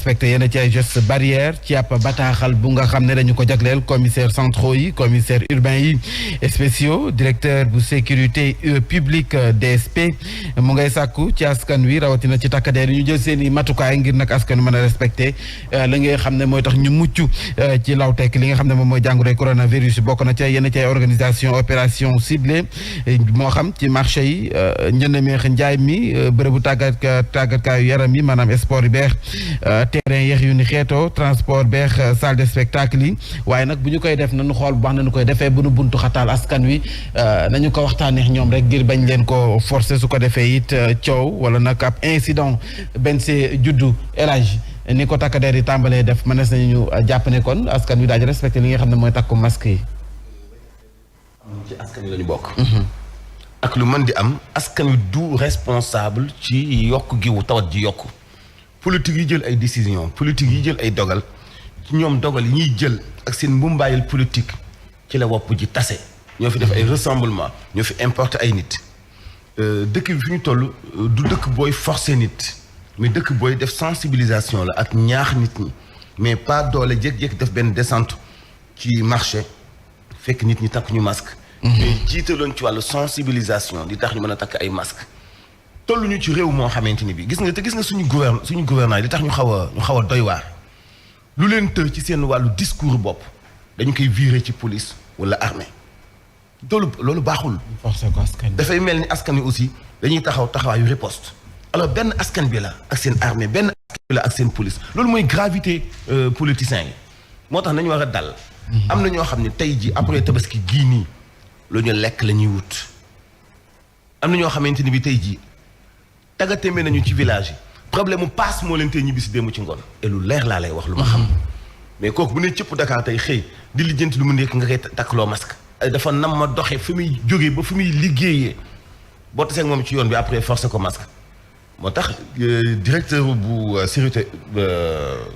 respecté yenn ci ay gestes barrières ci ab bataaxal bu nga xam ne dañu ko jagleel commissaire centraux yi commissaire urbain yi spéciaux directeur bu sécurité publique DSP mu ngay sàkku ci askan wi rawatina ci takkadeer yi ñu jël seen i matukaay ngir nag askan wi mën a respecté la nga xam ne mooy tax ñu mucc ci lawteek li nga xam ne moom mooy jàngoro coronavirus bokk na ci yenn ci ay organisation opération ciblée moo xam ci marché yi njënd meex njaay mi bërëbu tàggatkaayu yaram yi maanaam sport yi beex terrain yeex yu ni xeetoo transport beex salle de spectacle yi waaye nag bu ñu koy def nañu xool bu baax nañu koy defee bu nu buntu xataal askan wi nañu ko waxtaanee ñoom rek ngir bañ leen ko forcer su ko defee it coow wala nag ab incident benn see juddu élage ni ko takkadeer yi tàmbalee def mënees nañu jàpp ne kon askan wi daal di respecté li nga xam ne mooy takku masque yi. ci askan wi la ñu bokk. ak lu mën di am askan wi du responsable ci yokk giwu tawat ji yokk politique yi jël ay décision politique yi jël ay dogal ci ñoom dogal yi ñuy jël ak seen mbumbaayal politique ci la wopp ji tase ñoo fi def ay rassemblement ñoo fi importer ay nit dëkk bi fi ñu toll du dëkk booy forcer nit mais dëkk booy def sensibilisation la ak ñaax nit ñi mais pas doole jékki-jékki def benn descente ci marché fekk nit ñi takk ñu masque mais jiitaloon ci wàllu sensibilisation di tax ñu mën a takk ay masque tolluñu ci réew moo xamante ni bi gis nga suñu gouvernement di tax ñu xaw a doy waar lu leen tër ci seen wàllu discours bopp dañu koy virer ci police wala armée loolu baaxul dafay mel ni askan wi aussi dañuy taxawaayu riposte alors benn askan bi la ak seen armée benn askan bi la ak seen police loolu mooy gravité politiciens yi moo tax nañu war a dal am na ñoo xam ne tey ji après tabaski gii nii lu ñu lekk la ñuy wut am na ñoo xamante ni bi tey jii taggatémbe nañu ci village yi problème mu paas moo leen tey ñibbi si démb ci ngoon et lu leer laa lay wax lu ma xam mais kooku bu ne cëpp Dakar tey xëy di lijjanti lu mu nekk nga koy takkloo masque dafa nam ma doxee fi muy jógee ba fi muy liggéeyee boo tasee moom ci yoon bi après forcé ko masque moo tax directeur bu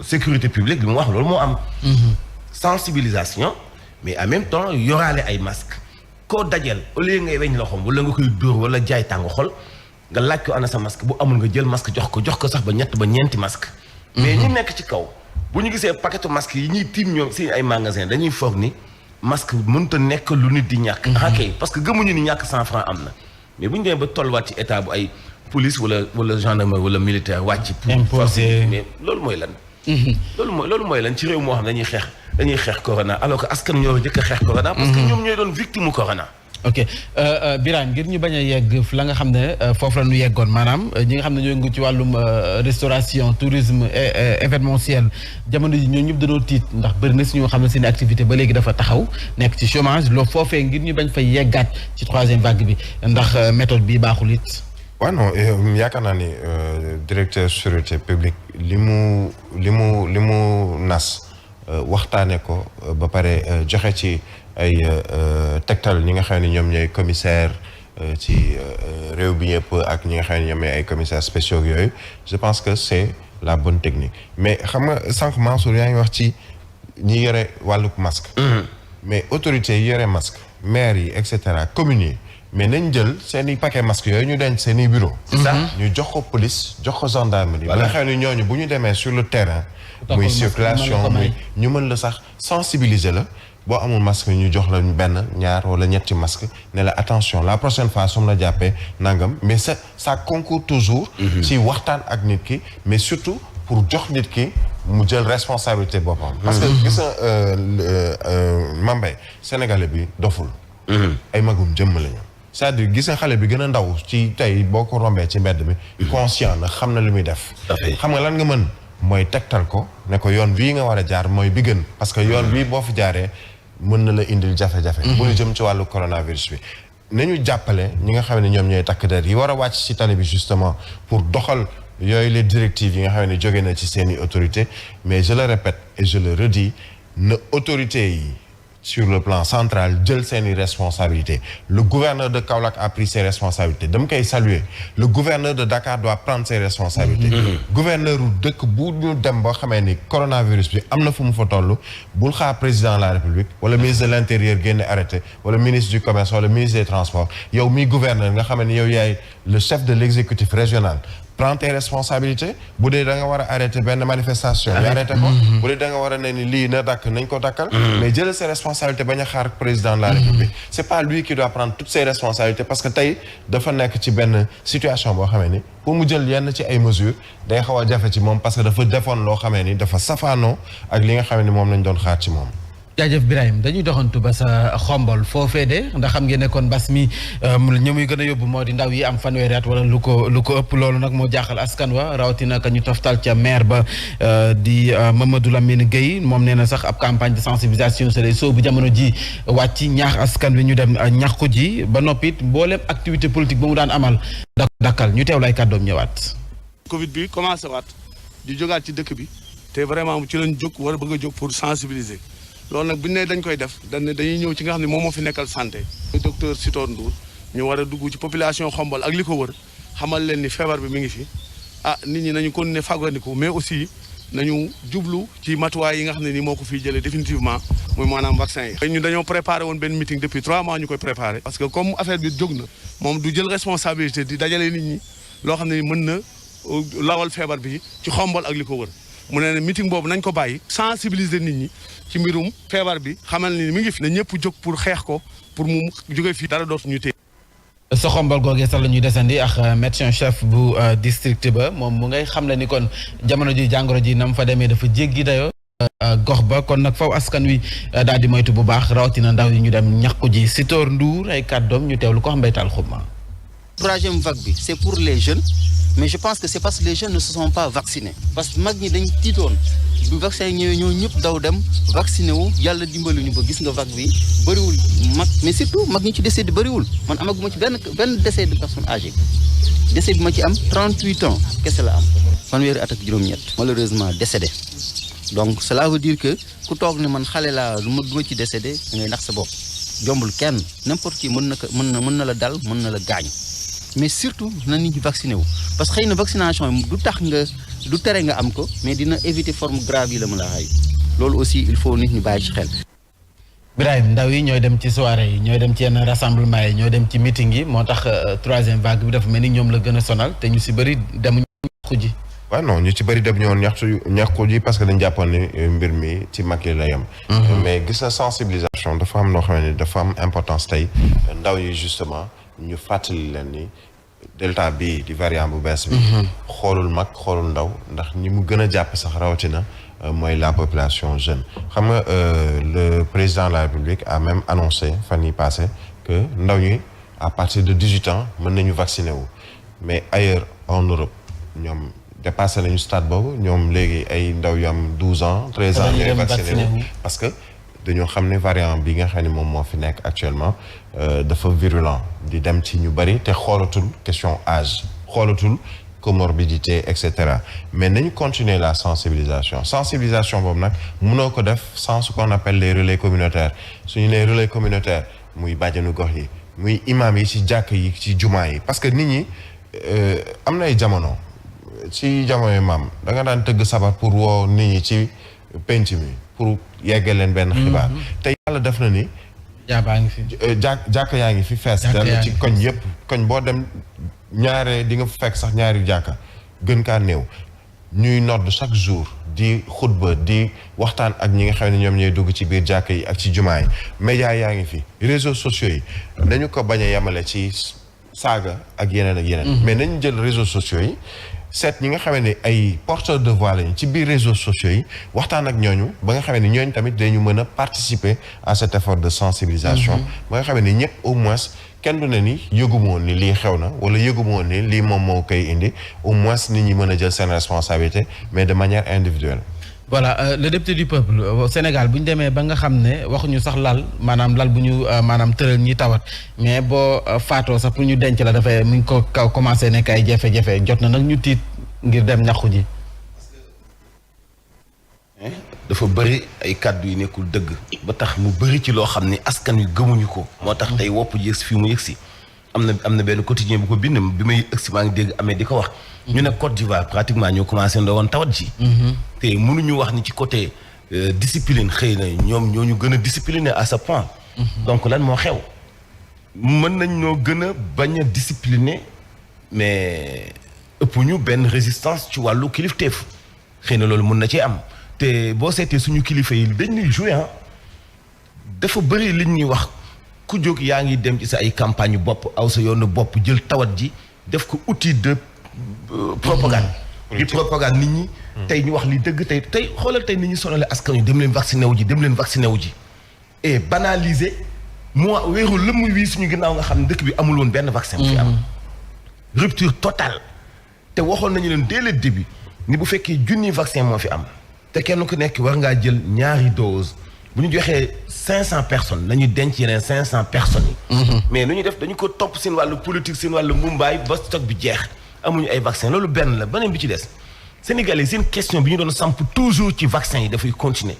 sécurité publique li mu wax loolu moo am sensibilisation mais en même temps yoraale ay masque koo dajeel au lieu ngay weñ loxoom wala nga koy dóor wala jaay tàng xol nga laaj ko ana sa masque bu amul nga jël masque jox ko sax ba ñett ba ñeenti masque mais ñi nekk ci kaw bu ñu gisee paquetu masque yi ñuy tiim ñoom si ay magasin dañuy foog ni masque mënut a nekk lu nit di ñàkk akay parce que gëmuñu ni ñàkk 100 francs am na mais bu ñu demee ba tolluwaat ci état bu ay police wala gendarmerie wala militaire wàcc imposé mais loolu mooy lan loolu mooy lan ci réew moo xam dañuy xeex corona alors que askan ñoo jëkk a xeex corona parce que ñoom ñooy doon victime u corona ok Birane ngir ñu bañ a yegg la nga xam ne foofu la ñu yeggoon maanaam ñi nga xam ne ñoo ngi ci wàllum restauration tourisme événementiel jamono ji ñoo ñëpp dañoo tiit ndax bëri na si ñoo xam ne seen activité ba léegi dafa taxaw nekk ci chômage loolu foofee ngir ñu bañ fay yeggaat ci troisième vague bi ndax méthode bi baaxul it. waaw non yaakaar naa ni directeur sûreté publique li mu nas waxtaane ko ba pare joxe ci ay tegtal ñi nga xam ne ñoom ñooy commissaire ci réew bi yëpp ak ñi nga xam ne ñoom ñooy ay commissaires spéciaux yooyu je pense que c'est la bonne technique mais xam nga sànq Mansour yaa ngi wax ci ñi yore wàlluk masque mais autorités yi yore masque maires yi et cetera communes yi mais nañ jël seen i paquet masque yooyu ñu denc seen i bureau ñu jox ko police jox ko gendarmerie ba nga xam ne ñooñu bu ñu demee sur le terrain muy circulation muy ñu mën la sax sensibiliser la boo amul masque ñu jox la benn ñaar wala ñetti masque ne la attention la prochaine fois su la jàppee nangam mais ça concourt toujours ci waxtaan ak nit ki mais surtout pour jox nit ki mu jël responsabilité boppam parce que gis nga Mambay sénégalais bi doful ay magum jëmm lañu c'est-à-dire gis nga xale bi gën a ndaw ci tey boo ko rombee ci mbedd mi conscient na xam na li muy def xam nga lan nga mën mooy tegtal ko ne ko yoon bii nga war a jaar mooy bi gën parce que yoon bii boo fi jaaree mën na la indil jafe-jafe bu ñu jëm ci wàllu coronavirus bi nañu jàppale ñi nga xam ne ñoom ñooy takk der yi war a wàcc ci tali bi justement pour doxal yooyu les directives yi nga xam ne jóge na ci seeni autorité mais je le répète et je le redis na autorité yi sur le plan central jël seeni responsabilités le gouverneur de Kaolack a pris ses responsabilités dama koy saluer le gouverneur de Dakar doit prendre ses responsabilités gouverneur u dëkk bu ñu dem ba xamee ni coronavirus bi am na fu mu fa toll bul xaar président de la République wala ministre de l'Intérieur génne arrêté wala ministre du commerce wala ministre des transports yow mi gouverneur nga xamee ni yow yaay le chef de l'exécutif régional prends tes responsabilités bu dee da nga war a arrêter benn manifestation ñu arrêté ko bu dee da nga war a ne ni lii na dakk nañ ko dakkal mais jël ses responsabilités bañ a xaar président de la République c'est pas lui qui doit prendre toutes ses responsabilités parce que tey dafa nekk ci benn situation boo xamee ni pour mu jël yenn ci ay mesures day xaw a jafe ci moom parce que dafa defoon loo xamee ni dafa safaanoo ak li nga xamee ni moom lañ doon xaar ci moom. jaajëf Birahim dañuy doxantu ba sa xombol foofee de ndax xam ngeen ne kon mbas mi ñi muy gën a yóbbu moo di ndaw yi am fanweeri at wala lu ko ëpp loolu nag moo jaaxal askan wa rawatina ka ñu toftal ca maire ba di Mamadou Lamine Gueye moom nee na sax ab campagne de sensibilisation c'est soo bu jamono ji wàcc ñaax askan wi ñu dem ñaxku ji ba noppit mboolem activité politique ba mu daan amal dakkal ñu teew lay kàddoom ñëwaat. Covid bi commencé waat di jógaat ci dëkk bi te vraiment ci lañ jóg war a bëgg a jóg pour sensibiliser. loolu nag bu ñu nee dañ koy def dañuy ñëw ci nga xam ne moom moo fi nekkal santé. docteur Sitor Ndour ñu war a dugg ci population Xombol ak li ko wër xamal leen ni feebar bi mi ngi fi nit ñi nañu continuer fàggandiku mais aussi nañu jublu ci matuwaay yi nga xam ne ni moo ko fiy jëlee définitivement muy maanaam vaccin yi. ñu dañoo préparé woon benn meeting depuis 3 mois ñu koy préparé. parce que comme affaire bi jóg na moom du jël responsabilité di dajale nit ñi loo xam ne ni mën na lawal feebar bi ci Xombol ak li ko wër. mu ne meeting boobu nañ ko bàyyi sensibiliser nit ñi ci mbirum feebar bi xamal ni mi ngi fi na ñëpp jóg pour xeex ko pour mu jóge fii dara dootu ñu téye. sa xombal googee sax la ñuy desandi ak médecin chef bu district ba moom mu ngay xam le ni kon jamono ji jàngoro ji nam fa demee dafa jéggi dayoo gox ba kon nag faw askan wi daal di moytu bu baax rawatina ndaw yi ñu dem ñàkku ji Sitor Ndour ay kàddoom ñu teewlu ko xam mbéytaal xuma. Troisième vague bi c'est pour les jeunes mais je pense que c'est parce que les jeunes ne se sont pas vaccinés parce que mag ñi dañ tiitoon bu vaccin yi ñëwee ñoo ñëpp daw dem vacciné wu yàlla dimbali ñu ba gis nga vague bi bëriwul mag mais surtout mag ñi ci décès di bëriwul man amaguma ci benn décès de personne âgée décès bi ma ci am 38 ans kese la am fanweeri at ak juróom-ñett malheureusement décédé donc cela veut dire que ku toog ne man xale laa du ma ci décédé da ngay nax sa bopp jombul kenn n'importe qui mën na la dal mën na la gaañ mais surtout na nit ñi vacciné wu parce que xëy na vaccination du tax nga du tere nga am ko mais dina éviter forme grave yi la mu la xay loolu aussi il faut nit ñi bàyyi ci xel. Birahim ndaw yi ñooy dem ci soirée yi ñooy dem ci yenn rassemblement yi ñooy dem ci meeting yi moo tax troisième vague bi dafa mel ni ñoom la gën a sonal te ñu si bëri demuñu ñàkku ji. waaw non ñu ci bëri dem ñoon ñàkku ji parce que dañ jàppoon ni mbir mi ci mag yi la yem. mais gis na sensibilisation dafa am noo xam ne dafa am importance tey ndaw yi justement ñu fàttali leen ni delta bi di variant bu bees bi. xoolul mag xoolul ndaw ndax ñi mu gën a jàpp sax rawatina mooy la population jeune. xam nga le président de la République a même annoncé fan yi passé que ndaw ñi à partir de 18 ans mën nañu vacciner wu mais ailleurs en Europe ñoom dépassé nañu stade boobu ñoom léegi ay ndaw yu am 12 ans 13 ans ñooy vacciner wu parce que dañoo xam ne variant bi nga xam ne moom moo fi nekk actuellement dafa virulent di dem ci ñu bëri te xoolatul question âge xoolatul comorbidité et cetera mais nañu continuer la sensibilisation boobu nag mënoo ko def sans ce qu'on appelle les relais communautaires suñu nee relais communautaire muy bàjjenu gox yi muy imam yi ci jàkk yi ci jumaa yi parce que nit ñi am na ay jamono ci jamono maam da nga daan tëgg sabar pour woo nit ñi ci penc mi pour yeggal leen benn xibaar te yàlla def na ni jaabaa ngi fi jàkk yaa ngi fi fees dal ci koñ yëpp koñ boo dem ñaare di nga fekk sax ñaari jàkka gën kaa néew ñuy nodd chaque jour di xutba di waxtaan ak ñi nga xam ne ñoom ñooy dugg ci biir jàkk yi ak ci jumaa yi média yaa ngi fi réseaux sociaux yi nañu ko bañ a yemale ci saaga ak yeneen mais nañu jël réseaux sociaux yi seet ñi nga xamee ne ay porteurs de voix lañu ci biir réseaux sociaux yi waxtaan ak ñooñu ba nga xamee ne ñooñu tamit dañu mën a participer à cet effort de sensibilisation ba nga xamee ne ñëpp au moins kenn du ne ni yëguma woon ni lii xew na wala yëguma woon ni lii moom moo koy indi au moins nit ñi mën a jël seen responsabilité mais de manière individuelle. Voilà le député du peuple au Sénégal bu ñu demee ba nga xam ne waxuñu sax lal maanaam lal bu ñu maanaam tëral ñi tawat mais boo faatoo sax pour ñu denc la dafay mu ngi ko kaw commencé nekk ay jafe-jafe jot na nag ñu tiit ngir dem ñaxu ji. dafa bëri ay kàddu yu nekkul dëgg ba tax mu bëri ci loo xam ni askan wi gëmuñu ko. moo tax tey wopp ji yëgsi fii mu yëgsi am na benn quotidien bu ko bind bi may yëgsi maa ngi dégg amee di ko wax. ñu ne Côte d'Ivoire pratiquement ñoo commencé ndowoon tawat ji. te mënuñu wax ni ci côté discipline xëy na ñoom ñoo ñu gën a discipliné à ce point. donc lan moo xew. mën nañ ñoo gën a bañ a discipliné mais ëpp ñu benn résistance ci wàllu kilifteef xëy na loolu mën na ci am te boo seetee suñu kilifa yi dañ ñuy joué dafa bëri li ñuy wax ku jóg yaa ngi dem ci sa ay campagne bopp aw sa yoonu bopp jël tawat ji def ko outil de propagande di propagande nit ñi tey ñu wax li dëgg tey xoolal tey nit ñi sonale askan wi dem leen vacciné wu ji et banaliser moo weeru lëmm wii suñu ginnaaw nga xam ne dëkk bi amul woon benn vaccin bu fi am rupture totale te waxoon nañu leen dès le début ni bu fekkee junni vaccin moo fi am te kenn ku nekk war ngaa jël ñaari dose bu ñu joxee 500 personnes nañu denc yeneen 500 personnes yi mais nu ñu def dañu ko topp seen wàllu politique seen wàllu mumbaay ba stock bi jeex amuñu ay vaccin loolu benn la beneen bi ci des Sénégalais seen question bi ñu doon samp toujours ci vaccin yi dafay continuer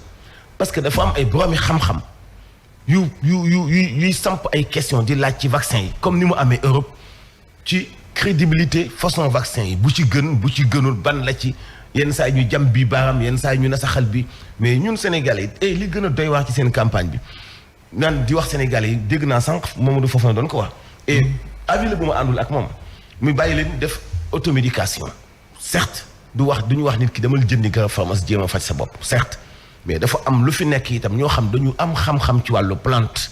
parce que dafa am ay boroomi xam-xam yuy samp ay question di laaj ci vaccin yi comme ni mu amee Europe ci crédibilité façon vaccin yi bu ci gën bu ci gënul ban la ci yenn saa yi ñu jam bi baaram yenn saa yi ñu nasaxal bi mais ñun Sénégalais yi li gën a doy wax ci seen campagne bi naan di wax Sénégalais yi dégg naa sànq Mamadou Fofana doon ko wax et avis la bu ma àndul ak moom muy bàyyi leen def automédication certes duñu wax nit ki demal jëndi garab pharmacie jéem a faj sa bopp certes mais dafa am lu fi nekk itam ñoo xam dañu am xam-xam ci wàllu plante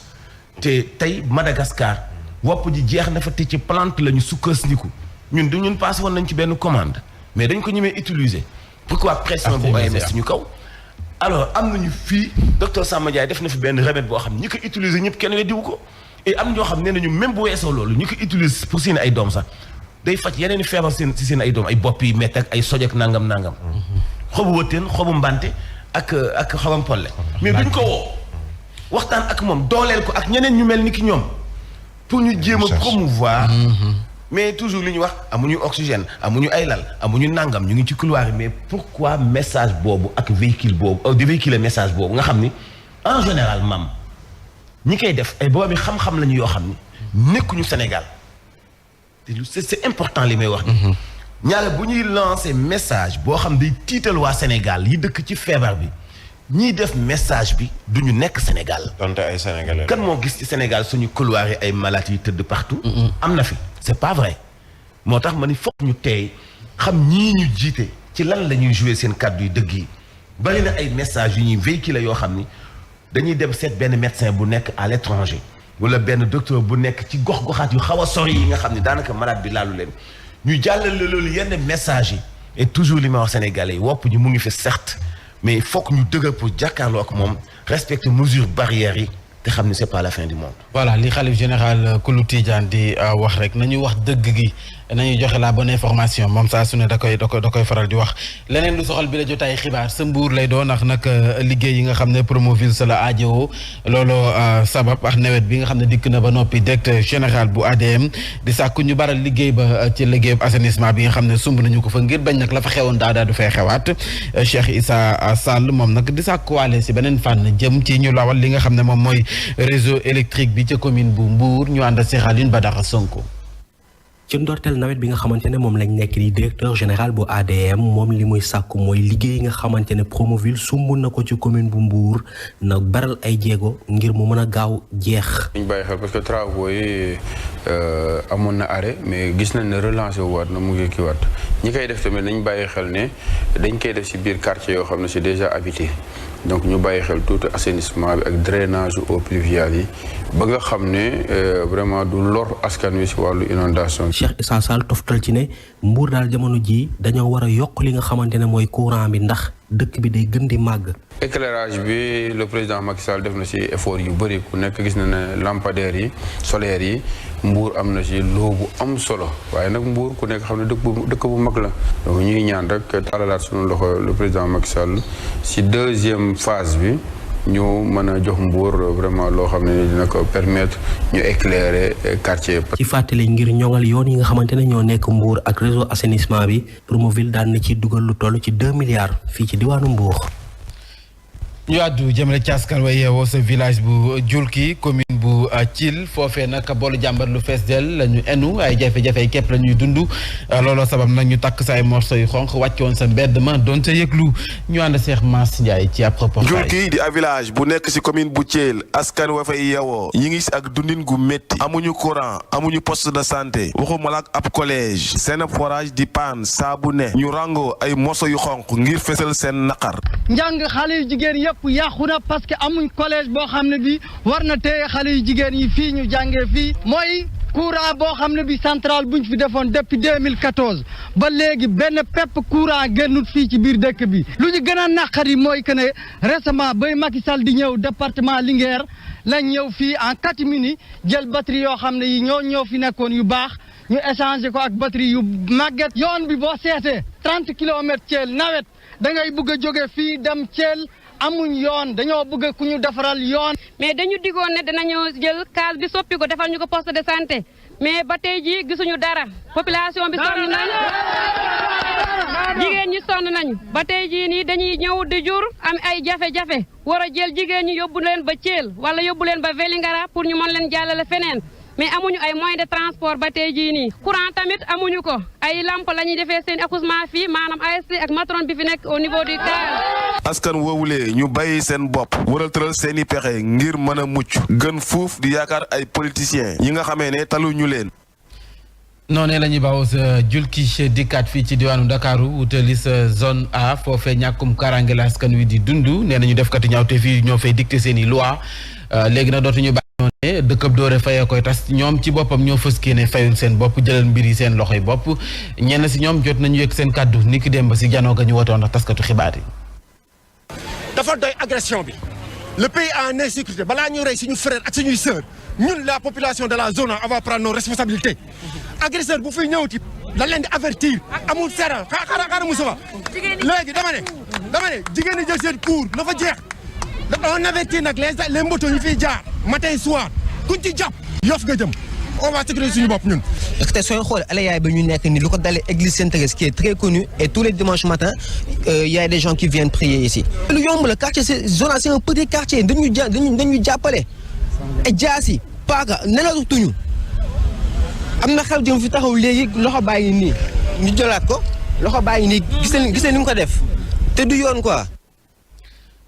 te tey Madagascar wopp ji jeex na fa te ci plante la ñu sukkandiku ñun passé woon nañ ci benn commande mais dañ ko ñemee utiliser pourquoi pression bu OMS suñu kaw alors am nañu fii docteur Samba Ndiaye def na fi benn remède boo xam ne ñi ko utiliser ñëpp kenn weddiwu ko et am ñoo xam ne nañu même bu weesoo loolu ñi ko utiliser pour seen ay doom sax day faj yeneen i feebar si seen ay doom ay bopp yi métti ak ay soj ak nangam xobu wëtteen xobu mbante ak xawam polle mais duñ ko woo waxtaan ak moom dooleel ko ak ñeneen ñu mel ni ki ñoom pour ñu jéem a promouvoir mais toujours li ñu wax amuñu oxygène amuñu ay lal amuñu nangam ñu ngi ci couloir yi mais pourquoi message boobu ak véhicule boobu di véhiculer message boobu nga xam ni en général mam ñi koy def ay boobu xam-xam lañu yoo xam ni nekkuñu Sénégal te c'est important li may wax ni ñaare bu ñuy lancer message boo xam day tiital waa Sénégal yi dëkk ci feebar bi ñiy def message bi du ñu nekk Sénégal. donte ay Sénégalais kan moo gis ci Sénégal suñu couloir yi ay malades yi tëdd partout. am na fi c'est pas vrai. moo tax ma ni foog ñu tey xam ñii ñu jiite ci lan la ñuy jouer seen kàddu yu dëgg yi bari na ay messages yu ñuy véhiculer yoo xam ni dañuy dem seet benn médecin bu nekk à l'étranger wala benn docteur bu nekk ci gox-goxaat yu xaw a sori yi nga xam ni daanaka malade bi laalu leen. ñu jàllale loolu yenn message yi et toujours li ma wax sénégalais yi wopp ñu mu ngi fi certes mais il faut que ñu dëgër pour jàkkaarloo ak moom respecter mesures barrières yi te xam ne c'est pas la fin du monde. voilà li xalif général Kulu Tidiane di wax rek nañu wax dëgg gi nañu joxe la bonne information moom saa su ne da koy faral di wax leneen lu soxal bi la jotaay xibaar sa mbuur lay doon ndax nag liggéey yi nga xam ne Promoville sa la aajowoo looloo sabab ak nawet bi nga xam ne dikk na ba noppi directeur général bu ADM di sàkku ñu baral liggéey ba ci liggéey assainissement bi nga xam ne sumb nañu ko fa ngir bañ nag la fa xewoon daa du fay xewaat Cheikh Issa Sall moom nag di sàkkuwaale si beneen fànn jëm ci ñu lawal li nga xam ne moom mooy réseau électrique bi ca commune bu Mbour ñu ànd si Xaalin Badara Sonko. ci ndorteel nawet bi nga xamante ne moom lañ nekk di directeur général bu ADM moom li muy sàkku mooy liggéey yi nga xamante ne Promoville sumb na ko ci commune bu Mbour na baral ay jéego ngir mu mën a gaaw jeex. ñu bàyyi xel parce que travaux yi amoon na arrêt mais gis nañ ne relancé wu waat na mu ngi kii waat ñi koy def tamit nañ bàyyi xel ne dañ koy def ci biir quartier yoo xam ne c'est déjà habité donc ñu bàyyi xel tuuti assainissement bi ak drainage eaux pluviales yi ba nga xam ne vraiment du lor askan wi ci wàllu inondation. Cheikh Issa Sall toftal ci ne Mbour daal jamono jii dañoo war a yokk li nga xamante ne mooy courant bi ndax dëkk bi day gën di màgg. éclairage bi le président Macky Sall def na ci effort yu bëri ku nekk gis na ne lampadaires yi solaires yi Mbour am na ci loo bu am solo waaye nag Mbour ku nekk xam ne dëkk bu mag la donc ñuy ñaan rek talalaat suñu loxo le président Macky Sall ci deuxième phase bi ñu mën a jox Mbour vraiment loo xam ne dina ko permettre ñu éclairer quartier. ci fàttali ngir ñoŋal yoon yi nga xamante ne ñoo nekk Mbour ak réseau assainissement bi Promoville daan na ci dugal lu toll ci 2 milliards fii ci diwaanu Mbour. ñu àddu jëmale ci askan wa yeewoo sa village bu Julki commune bu Thiel foofee nag boolu jàmbar lu fees del la ñu enu ay jafe-jafe képp la ñuy dund looloo sabab nag ñu takk sa ay morso yu xonq wàccoon sa mbedd ma doon sa yëglu ñu ànd Cheikh Mass Ndiaye ci ab reportage. Julki di ab village bu nekk ci commune bu Thiel askan wa fay yeewoo yi ngi ci ak dundin gu métti amuñu courant amuñu poste de santé waxuma ak ab collège seen forage di paan saa bu ne ñu rango ay morso yu xonq ngir fesal seen naqar. njàng xale yu jigéen yëpp yàqu na parce que amuñ collège boo xam ne bi war na téye xale yu jigéen yi fii ñu jàngee fii mooy courant boo xam ne bi central buñ fi defoon depuis 2014 ba léegi benn pepp courant génnut fii ci biir dëkk bi lu ñu gën a naqari mooy que ne récemment bay Macky Sall di ñëw département Linguère lañ ñëw fii en catimini jël batterie yoo xam ne yi ñoo fi nekkoon yu baax ñu échangé ko ak batterie yu màgget yoon bi boo seetee 30 kilomètres Thiel nawet da ngay bëgg a jóge fii dem Thiel amuñ yoon dañoo bëgg ku ñu defaral yoon. mais dañu digoon ne dinañu jël case bi soppi ko defal ñu ko poste de santé mais ba tey jii gisuñu dara population bi sonn nañu jigéen ñi sonn nañu ba tey jii nii dañuy ñëw di jur am ay jafe-jafe war a jël jigéen ñi yóbbu leen ba Thiel wala yóbbu leen ba Vélingara pour ñu mën leen jàllale feneen. mais amuñu ay moyens de transport ba tey jii nii courant tamit amuñu ko ay lamp la ñuy defee seen accouchement fii maanaam ASC ak matron bi fi nekk au niveau du CAR. askan woowulee ñu bàyyi seen bopp waral tëral seen i pexe ngir mën a mucc gën fuuf di yaakaar ay politiciens yi nga xamee ne taluñu leen. noonee la ñuy bawoo sa julki dikkaat fii ci diwaanu Ndakaaru wutali sa zone A foofee ñàkkum kaaraange la askan wi di dund nee nañu defkati ñaawte fii ñoo fay dicté seen i loi léegi nag dootuñu bàyyi dëkkab doore fayee koy tas ñoom ci boppam ñoo fëskee ne fayul seen bopp jëlal mbir yi seen loxoy bopp ñenn si ñoom jot nañu yëg seen kàddu niki démb si janoo ga ñu wotoon ndax taskatu xibaar yi. dafa doy agression bi le pays en insécurité balaa ñu rey suñu frère ak suñuy sœur ñun la population de la zone on va prendre nos responsabilités agresseur bu fiy ñëwati dañ leen di avertir amul seera xaaral Moussa léegi dama ne jigéen ñi jël seen cours la fa jeex on avertit nag les motos ñu fiy jaar matin soir kuñ ci jàpp Yoff nga jëm on va sécuriser suñu bopp ñun. parce que sooy xool alayaay ba ñu nekk ni lu ko dalee église Sainte-Thérèse qui est très connue et tous les dimanches matin y a des gens qui viennent prier ici. lu yomb la quartier c'est un petit quartier dañu jàppale ay jaasi paaka nelatuñu am na xew jëm fi taxaw léegi loxo baa ngi nii ñu jëlaat ko loxo baa ngi nii gis ni mu ko def te du yoon quoi.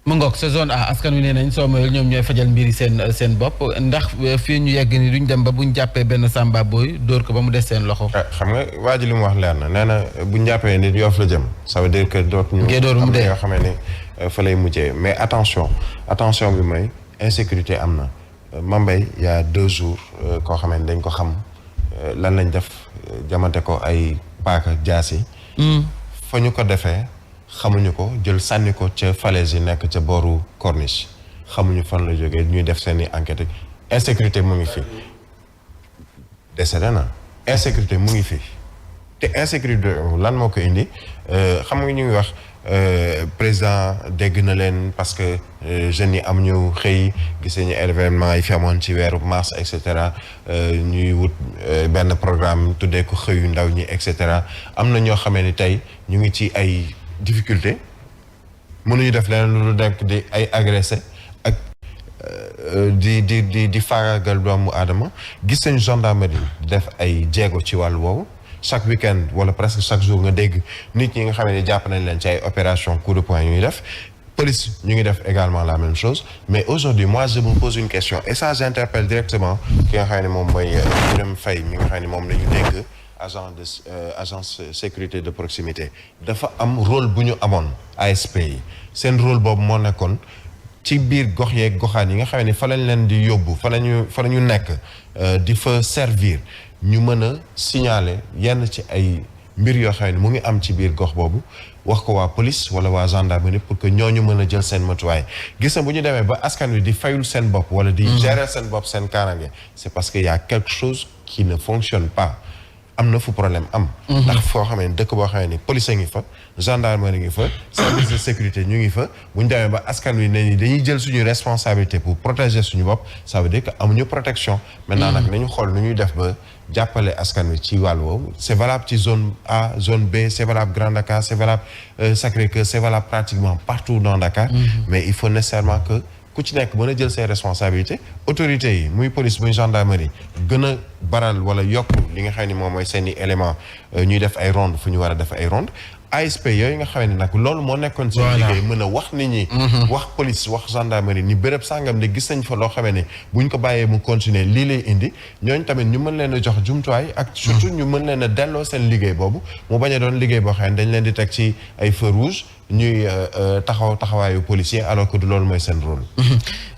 mu ngoog sa zone A askan wi nee nañ soo moyul ñoom ñooy fajal mbiri seen bopp ndax fii ñu yegg ni duñ dem ba buñ jàppee benn samba booy dóor ko ba mu des seen loxo. xam nga waa ji li mu wax leer na nee na buñ jàppee nit Yoff la jëm ça veut dire que dootuñu am na yoo xamee ne fa lay mujjee mais attention bi mooy insécurité am na Mambay il y a 2 jours koo xamee ne dañ ko xam lan lañ def jamante ko ay paaka jaasi fa ñu ko defee xamuñu ko jël sànni ko ca falaise yi nekk ca booru corniche xamuñu fan la jógee ñuy def seeni enquête insécurité mu ngi fi décédé na insécurité mu ngi fi te insécurité lan moo ko indi xam nga ñu ngi wax président dégg na leen parce que jeunes yi am ñu xëy gis nañu événement yi fi amoon ci weeru mars et cetera ñuy wut benn programme tuddee ko xëyu ndaw ñi et cetera am na ñoo xamee ni tey ñu ngi ci ay difficulté mënuñu def leneen lu nekk di ay agressé ak di faagaagal doomu aadama gis nañu gendarmerie def ay jéego ci wàllu woowu chaque week-end wala presque chaque jour nga dégg nit ñi nga xam ne jàpp nañ leen ci ay opération coup de poing yu ñuy def police ñu ngi def également la même chose mais aujourd'hui moi je me pose une question et ça j'interpelle directement ki nga xam ne moom mooy Birame Faye mi nga xam ne moom la ñu dégg agence sécurité de proximité dafa am rôle bu ñu amoon ASP yi seen rôle boobu moo nekkoon ci biir gox yeeg goxaan yi nga xam ne fa lañ leen di yóbbu fa la ñu nekk di fa servir ñu mën a signaler yenn ci ay mbir yoo xam ne mu ngi am ci biir gox boobu wax ko waa police wala waa gendarmerie pour que ñooñu mën a jël seen matuwaay gis na bu ñu demee ba askan wi di fayul seen bopp wala di gérer seen bopp seen kaaraange c'est parce que y a quelque chose qui ne fonctionne pas am na fu problème am ndax foo xamee ne dëkk boo xamee ni police ngi fa gendarmerie ngi fa service de sécurité ñu ngi fa bu ñu demee ba askan wi ne ni dañuy jël suñu responsabilité pour protéger suñu bopp ça veut dire que amuñu protection maintenant nag nañu xool nu ñuy def ba jàppale askan wi ci wàll woowu c'est valable ci zone A zone B c'est valable Grand Dakar c'est valable Sacré-Cœur c'est valable pratiquement partout dans Dakar mais il faut nécessairement que ku ci nekk mën a jël ses responsabilités autorités yi muy police muy gendarmerie gën a baral wala yokk li nga xam ni moom mooy seeni élément ñuy def ay ronde fu ñu war a def ay ronde ASP yooyu nga xam ne nag loolu moo nekkoon seen liggéey mën a wax nit ñi wax police wax gendarmerie ni béréb sàngam ne gis nañ fa loo xamee ne buñ ko bàyyee mu continuer lii lay indi ñooñ tamit ñu mën leen a jox jumtuwaay ak surtout ñu mën leen a delloo seen liggéey boobu mu bañ a doon liggéey boo xam ne dañ leen di teg ci ay feu rouge ñuy taxawaayu policier alors que du loolu mooy seen rôle.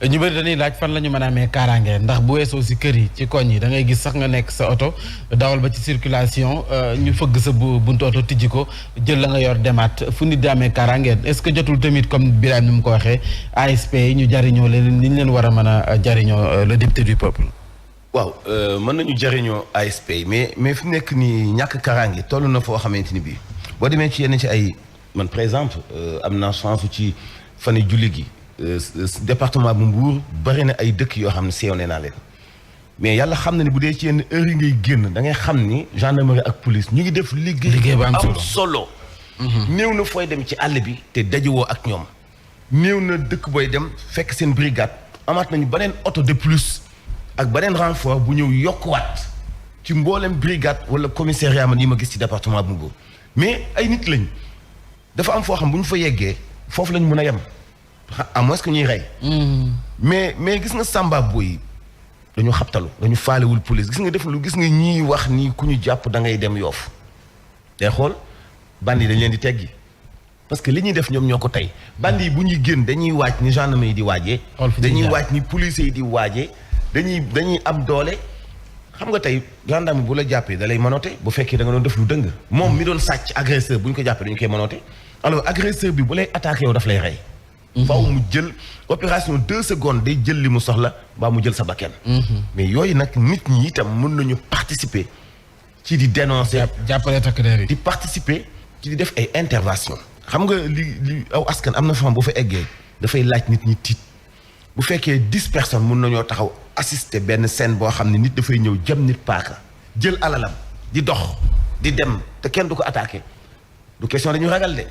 ñu bëri dañuy laaj fan la ñu mën a amee kaaraange ndax bu weesoo si kër yi ci koñ yi da ngay gis sax nga nekk sa oto dawal ba ci circulation ñu fëgg sa buntu oto tijji ko jël la nga yor demaat fu nit di amee kaaraange est-ce que jotul tamit comme Birame ni mu ko waxee ASP yi ñu jariñoo leen ni ñu leen war a mën a jariñoo le député du peuple. waaw mën nañu jariñoo ASP mais fi mu nekk nii ñàkk kaaraange toll na foo xamante ni bii boo demee ci yenn ci ay. man par exemple am naa chance ci fan julli gi département bu Mbour bari na ay dëkk yoo xam ne sillonné naa leen mais yàlla xam na ne bu dee ci yenn heure yi ngay génn da ngay xam ni gendarmerie ak police ñu ngi def liggéey bu am solo néew na fooy dem ci àll bi te dajewoo ak ñoom néew na dëkk booy dem fekk seen brigade amaat nañu beneen oto de plus ak beneen renfort bu ñëw yokkuwaat ci mboolem brigade wala commissariat man yi ma gis ci département bu Mbour mais ay nit lañ dafa am foo xam bu ñu fa yeggee foofu lañ mën a yem à moins que ñuy rey. mais gis nga Samba Boy dañu xabtalu dañu faalewul police gis nga def lu gis nga ñiy wax ni ku ñu jàpp da ngay dem Yoff day xool bandi yi dañ leen di teggi parce que li ñuy def ñoom ñoo ko tey bandi yi bu ñuy génn dañuy waaj ni gendarme yi di waajee. dañuy waaj ni police yi di waajee dañuy am doole. xam nga tey gendarme bu la jàppee da lay manote bu fekkee da nga doon def lu dëng moom mi doon sàcc agresseur bu ñu ko jàppee dañu koy manote alors agresseur bi bu lay attaqué yow daf lay rey. faaw mu jël opération 2 secondes day jël li mu soxla mbaa mu jël sa bakkan. mais yooyu nag nit ñi itam mën nañu participer ci di dénoncer. jàppale takk der yi di participer ci di def ay intervention xam nga li aw askan am na fam bu fa eggee dafay laaj nit ñi tiit bu fekkee 10 personnes mën nañoo taxaw assister benn scène boo xam ne nit dafay ñëw jëm nit paaka jël alalam di dox di dem te kenn du ko attaqué du question dañu ragal de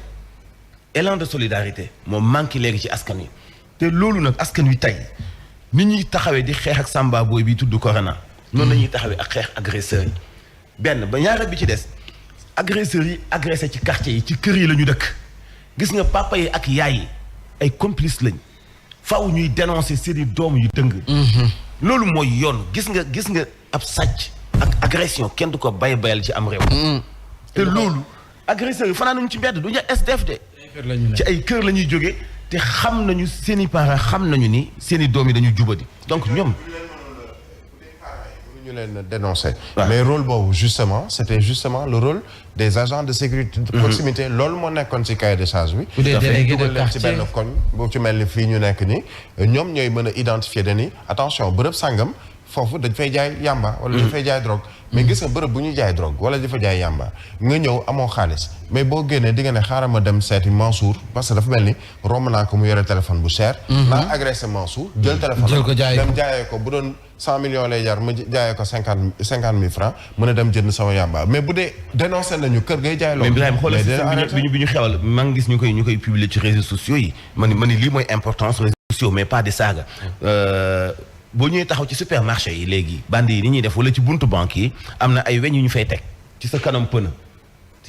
élan de solidarité moom manqué léegi ci askan wi te loolu nag askan wi tey nit ñuy taxawee di xeex ak Samba Boy bi tudd corona noonu la ñuy taxawee ak xeex agresseurs yi benn ba ñaareel bi ci des agresseurs yi agressé ci quartier yi ci kër yi la ñu dëkk gis nga papa yi ak yaay yi ay complice lañ faaw ñuy dénoncer seeni doom yu dëng loolu mooy yoon gis nga ab sàcc ak agression kenn du ko bayal ci am réew te loolu agresseurs yi fanaan nañu ci mbedd du ñu SDF de ci ay kër la ñuy jógee te xam nañu seeni parents xam nañu ni seeni doom yi dañu jubadi donc ñoom ñu leen dénoncer mais rôle boobu justement c'était justement le rôle des agents de sécurité de proximité loolu moo nekkoon ci cahier de charge bi dugal leen ci benn koñ bu ci mel ni fii ñu nekk nii ñoom ñooy mën a identifier dani attention bërëb sàngam foofu dañ fay jaay yamba wala dañ fay jaay drogue mais gis nga bërëb bu ñuy jaay drogue wala di fa jaay yamba nga ñëw amoo xaalis mais boo génnee di nga ne xaaral ma dem seeti Mansour parce que dafa mel ni romb naa ko mu yore téléphone bu cher naa agressé Mansour jël téléphone dem jaayee ko bu doon 100 millions lay jar ma jaayee ko 50 000 francs mën a dem jënd sama yamba mais bu dee dénoncé nañu kër ngay jaay loolu mais Ibrahima xoolal bi ñu xewal maa ngi gis ñu koy publier ci réseaux sociaux yi ma ni lii mooy importance réseaux sociaux mais pas des saaga boo ñëwee taxaw ci supermarché yi léegi bandi yi ni ñuy def wala ci buntu banque yi am na ay weñ yu ñu fay teg ci sa kanam pëna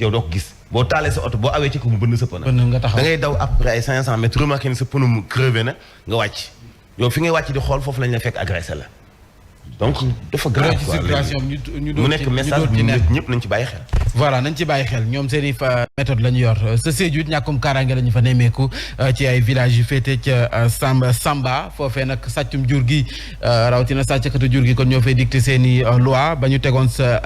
yow doo ko gis boo taalee sa oto boo awee ci ko mu bënn sa pëna da ngay daw après ay 500 mètres remarqué ni sa pëna mu crevé na nga wàcc yow fi ngay wàcc di xool foofu lañ la fekk agressé la donc dafa grave ci circulation mu nekk message bu ñëpp nañ ci bàyyi xel voilà nañ ci bàyyi xel ñoom seen i méthode la ñu yor sa Sédhiou it ñàkkum kaaraange la ñu fa nemmeeku ci ay villages yu féete ca Samba foofee nag sàccum jur gi rawatina sàcckatu jur gi kon ñoo fay dicté seen i loi ba ñu tegoon sa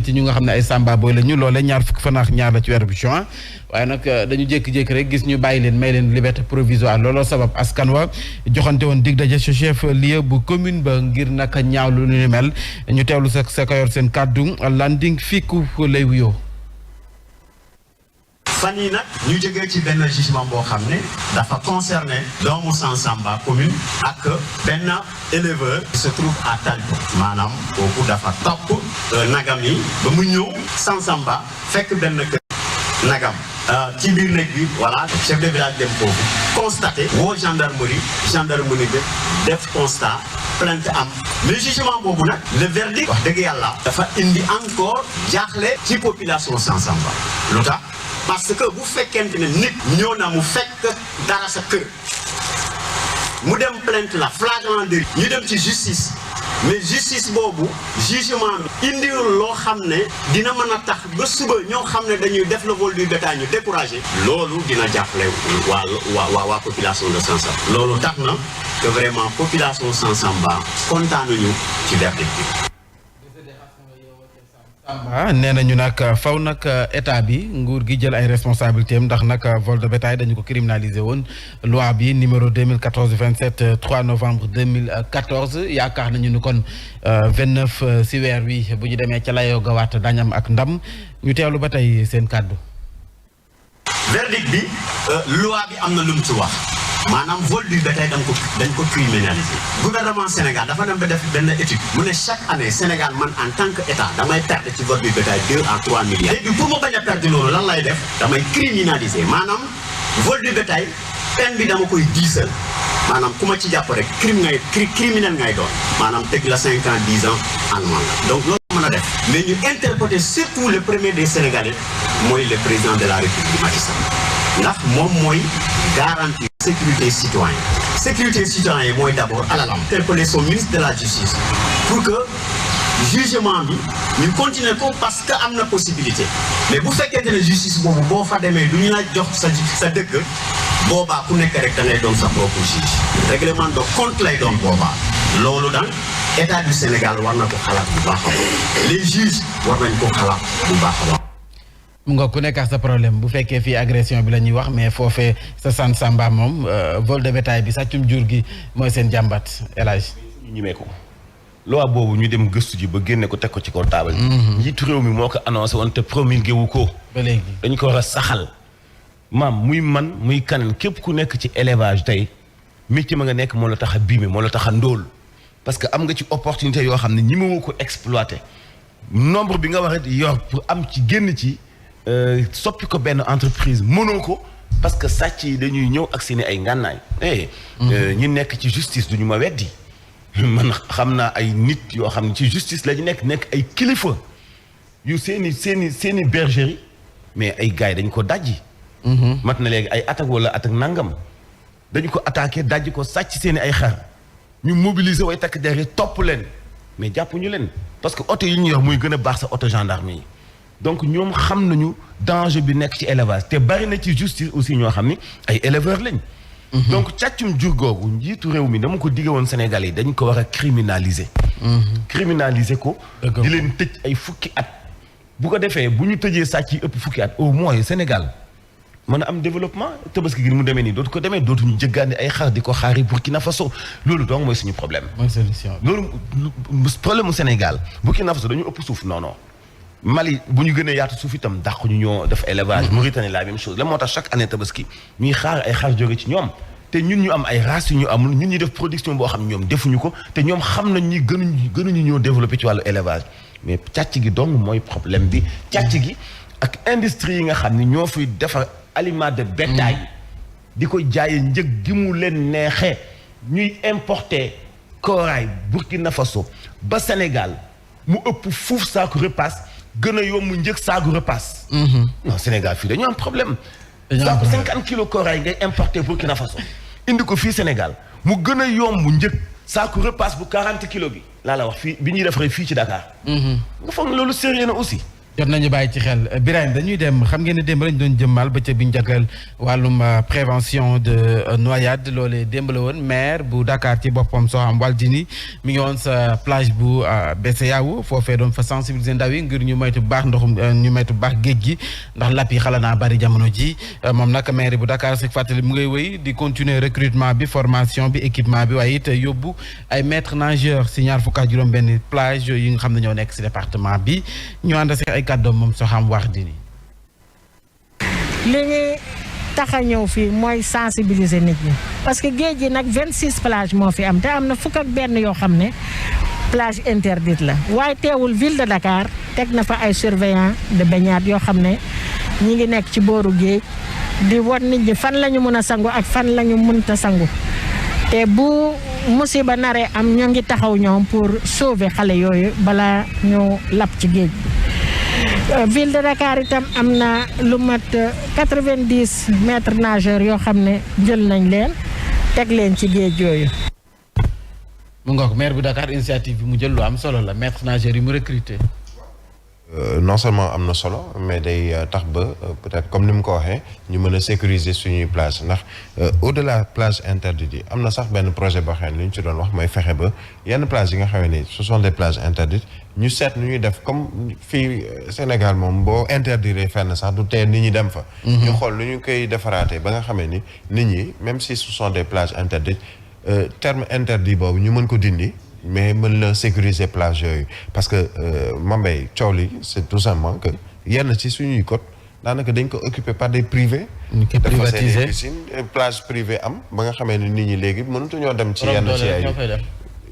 ci ñu nga xam ne ay Samba Boy la ñu loolee ñaar fukki fan ak ñaar la ci weeru juin waaye nag dañu jékki-jékki rek gis ñu bàyyi leen may leen liberté provisoire looloo sabab askan wa joxante woon dig daje sa chef lieu bu commune ba ngir nag ñaaw lu ñu mel ñu teewlu sa ko yor seen kàddu landing fiiku lay wuyoo. fan yi nag ñu jógee ci benn jugement boo xam ne dafa concerné doomu Sansamba commune ak benn éleveur qui se trouve à Talbo maanaam kooku dafa topp nagam yi ba mu ñëw Sansamba fekk benn kër nagam ci biir nekk bi voilà chef de village dem foofu constaté woo gendarmerie bi def constat plainte am mais jugement boobu nag le verdict wax dëgg yàlla dafa indi encore jaaxle ci population Sansamba lu tax parce que bu fekkente ne nit ñëw na mu fekk dara sa kër mu dem plainte la flagrant délit ñu dem ci justice mais justice boobu jugement bi indiwul loo xam ne dina mën a tax ba suba ñoo xam ne dañuy def le vol du bétail ñu découragé loolu dina jàppale waa population de Sansamba loolu tax na que vraiment population Sansamba kontaan nañu ci verdict bi. nee nañu nag faw nag état bi nguur gi jël ay responsabilités am ndax nag vol de bétail dañu ko criminaliser woon loi bi numéro 2014-27 3 novembre 2014 yaakaar nañu ni kon 29 si weer wi bu ñu demee ca layoo gawaat dañam ak ndam ñu teewlu ba tey seen kàddu. verdict bi loi bi am na lu mu ci wax maanaam vol du bétail dañ ko criminaliser gouvernement Sénégal dafa dem ba def benn étude mu ne chaque année Sénégal man en tant que état damay perdre ci vol du bétail 2 à 3 milliards. léegi pour ma bañ a perdre loolu lan lay def damay criminaliser maanaam vol du bétail peine bi dama koy diisal maanaam ku ma ci jàpp rek criminel ngay doon maanaam teg la 5 ans 10 ans amende la donc loolu mën a def mais ñu interpréter surtout le premier des Sénégalais mooy le président de la République Macky Sall ndax moom mooy garantir sécurité citoyen mooy d'abord alalam interpeller son ministre de la justice pour que jugement bi ñu continuer ko parce que am na possibilité mais bu fekkente ne justice boobu boo fa demee du ñu la jox sa dëgg boobaa ku nekk rek da ngay doon sa propre juge règlement de compte lay doon boobaa loolu daal état du Sénégal war na ko xalaat bu baax a baax les juges war nañ ko xalaat bu baax a baax. mu nga ku nekk ak sa problème bu fekkee fii agression bi la ñuy wax mais foofee sa Sansamba moom vol de bétail bi sàccum jur gi mooy seen jàmbat El Hadj. ñu ñimee ko loi boobu ñu dem gëstu ji ba génne ko teg ko ci kaw taabal. njiitu réew mi moo ko annoncé woon te promulgué wu ko. ba léegi dañu ko war a saxal. maam muy man muy kaneen képp ku nekk ci élevage tey métier ma nga nekk moo la tax a biime moo la tax a ndóol parce que am nga ci opportunité yoo xam ne ñi ma woo ko exploité nombre bi nga war a yor pour am ci génn ci. soppi ko benn entreprise mënoo ko parce que sàcc yi dañuy ñëw ak seeni ay ngànnaay ñi nekk ci justice duñu ma weddi man xam naa ay nit yoo xam ne ci justice la ñu nekk ay kilifa yu seeni bergerie mais ay gars yi dañu ko dajji mat na léegi ay attaque wala attaque nangam dañu ko attaqué dajji ko sàcc seeni ay xar ñu mobiliser way takk der yi topp leen mais jàppuñu leen parce que oto yi ñu yor muy gën a baax sa oto gendarme yi donc ñoom xam nañu danger bi nekk ci élevage te bari na ci justice aussi ñoo xam ni ay éleveurs lañ. donc càccum jur googu njiitu réew mi dama ko digge woon Sénégal yi dañ ko war a criminaliser. criminaliser ko. di leen tëj ay fukki at. bu ko defee bu ñu tëjee sàcc yi ëpp fukki at au moins Sénégal mën a am développement tabaski gi mu demee nii dootu ko demee dootuñu jëggaani ay xar di ko xaari Burkina Faso loolu donc mooy suñu problème. mooy solution loolu problème mu Sénégal Burkina Faso dañu ëpp suuf non. Mali bu ñu gënee yaatu suuf itam dàq ñu ñoo def élevage Mauritanie la même chose la moo tax chaque année tabaski ñuy xaar ay xar jóge ci ñoom te ñun ñu am ay races yu ñu amul ñun ñuy def production boo xam ñoom defuñu ko te ñoom xam nañ ñi gënuñu ñoo développé ci wàllu élevage mais càcc gi dong mooy problème bi càcc gi ak industrie yi nga xam ni ñoo fiy defar aliment de bétail di ko jaayee njëg gi mu leen neexee ñuy importer corail Burkina Faso ba Sénégal mu ëpp fuuf saako repas gën a yomb njëg saagu repas. non Sénégal fii dañu am problème. saaku 50 kilos corail ngay importé Burkina Faso. indi ko fii Sénégal mu gën a yomb njëg saaku repas bu 40 kilos bi laa la wax fii bi ñuy defaree fii ci Dakar. nga foog ne loolu sérieux na aussi. jot nañu bàyyi ci xel Birahim dañuy dem xam ngeen ne démb lañu doon jëmmal bëccëg bi ñu jagleel wàllum prévention de noyade loolee démb la woon maire bu Dakar ci boppam Soham Waldini mi ngi woon sa plage bu BCEAO foofee doon fa sensibiliser ndaw yi ngir ñu moytu baax ndoxum ñu moytu baax géej gi ndax lapp yi xala naa bari jamono ji moom nag maire bu Dakar si fàttali mu ngay wéy di continuer recrutement bi formation bi équipement bi waaye it yóbbu ay maîtres nageurs si ñaar fukk ak juróom-benn plage yi nga xam ne ñoo nekk si département bi ñu ànd si ay kàddoom moom Soham Wardini li ñuy tax a ñëw fii mooy sensibiliser nit ñi parce que géej gi nag 26 plages moo fi am te am na fukk ak benn yoo xam ne plage interdite la waaye teewul ville de Dakar teg na fa ay surveillants de baignade yoo xam ne ñi ngi nekk ci booru géej di won nit ñi fan la ñu mën a sangu ak fan la ñu mënta sangu te bu musiba naree am ñoo ngi taxaw ñoom pour sauver xale yooyu balaa ñu lab ci géej ville de Dakar itam am na lu mat 90 maîtres nageurs yoo xam ne jël nañ leen teg leen ci géej yooyu. mu ngoog maire bu Dakar initiative bi mu jël lu am solo la maîtres nageurs yi mu recruter. Non seulement am na solo mais day tax ba peut-être comme ni mu ko waxee ñu mën a sécuriser suñuy plage ndax au-delà plage interdite yi am na sax benn projet boo xam ne li ñu ci doon wax mooy fexe ba yenn plage yi nga xam ne ce sont des plages interdites ñu seet nu ñuy def comme fii Sénégal moom boo interdire fenn sax du tee nit ñi dem fa. ñu xool nu ñu koy defaraatee ba nga xamee ni nit ñi même si ce sont des plages interdites terme interdit boobu ñu mën ko dindi. mais mën la sécuriser plage yooyu parce que Mambay coow li c'est tout simplement que yenn ci suñuy côte daanaka dañ ko occupé par des privés. ñu koy privatiser piscine plage privée am ba nga xamee ne nit ñi léegi mënatuñoo dem ci yenn ci ay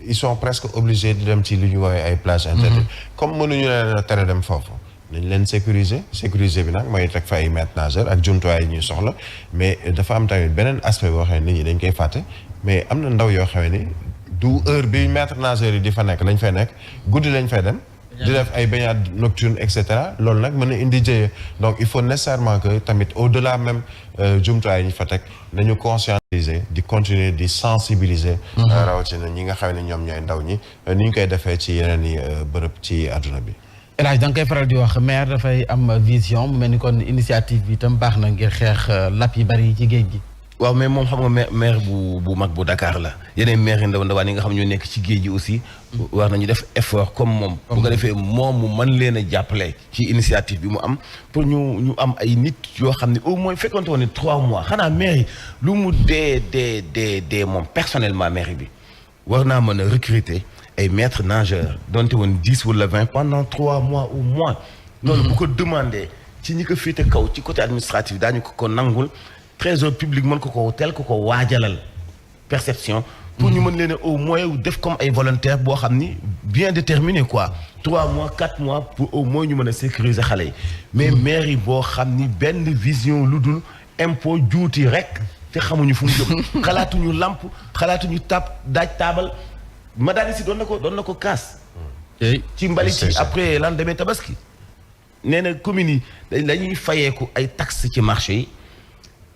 ils sont presque obligés di dem ci li ñu woowee ay plage interdites comme mënuñu leen a tere dem foofu nañ leen sécuriser bi nag mooy teg fa ay maîtres nageurs ak jumtuwaay yi ñuy soxla mais dafa am tamit beneen aspect boo xam ne nit ñi dañ koy fàtte mais am na ndaw yoo xam ne du heure bi maître nageur yi di fa nekk lañ fay nekk guddi lañ fay dem di def ay baignade nocturne et cetera loolu nag mën na indi jëye donc il faut nécessairement que tamit au-delà même jumtuwaay yi ñu fa teg nañu conscientiser di continuer di sensibiliser rawatina ñi nga xam ne ñoom ñooy ndaw ñi ni ñu koy defee ci yeneen i bërëb ci àdduna bi El Hadj da nga koy faral di wax maire dafay am vision mu mel ni kon initiative bi itam baax na ngir xeex lap yi bari ci géej gi waaw mais moom xam nga maire bu mag bu Dakar la yeneen maire yi ndawaan yi nga xam ñoo nekk ci géej gi aussi war nañu def effort comme moom bu ko defee moom mu mën leen a jàppale ci initiative bi mu am pour ñu am ay nit yoo xam ne au moins fekkonte woon ne 3 mois xanaa maire yi lu mu dee moom personnellement maire bi war naa mën a recruter ay maîtres nageurs donte woon 10 wala 20 pendant 3 mois au moins loolu bu ko demandé ci ñi ko féete kaw ci côté administratif daañu ko nangul trésor public mën ko tel ko waajalal perception pour ñu mën leen au moins def comme ay volontaires boo xam ni bien déterminé quoi 3 mois 4 mois pour au moins ñu mën a sécuriser xale yi mais maire yi boo xam ni benn vision lu dul impôt juuti rek te xamuñu fu mu jëm xalaatuñu lamp xalaatuñu daaj taabal ma daal si doon na ko kaas ci mbalit yi après lendemain tabaski nee na communes yi dañuy fayeeku ay taxes ci marché yi